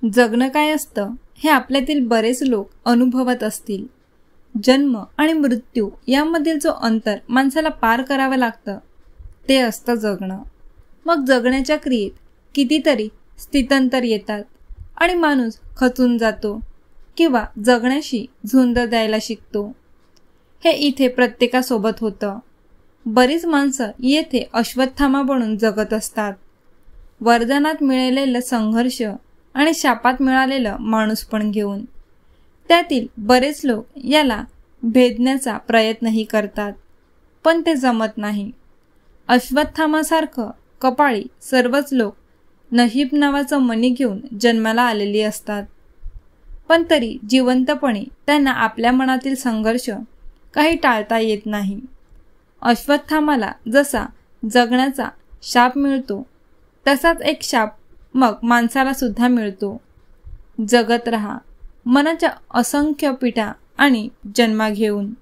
जगणं काय असतं हे आपल्यातील बरेच लोक अनुभवत असतील. जन्म आणि मृत्यू यामधील जो अंतर माणसाला पार करावं लागतं ते असतं जगणं. मग जगण्याच्या क्रियेत कितीतरी स्थित्यंतर येतात आणि माणूस खचून जातो किंवा जगण्याशी झुंज द्यायला शिकतो. हे इथे प्रत्येकासोबत होतं. बरीच माणसं येथे अश्वत्थामा बनून जगत असतात. वरदानात मिळालेलं संघर्ष आणि शापात मिळालेलं माणूसपण घेऊन. त्यातील बरेच लोक याला भेदण्याचा प्रयत्नही करतात, पण ते जमत नाही. अश्वत्थामासारखं कपाळी सर्वच लोक नशीब नावाचं मणी घेऊन जन्माला आलेली असतात, पण तरी जिवंतपणी त्यांना आपल्या मनातील संघर्ष काही टाळता येत नाही. अश्वत्थामाला जसा जगण्याचा शाप मिळतो तसाच एक शाप मग माणसाला सुद्धा मिळतो. जगत रहा मनाच्या असंख्य पिढ्या आणि जन्मा घेऊन.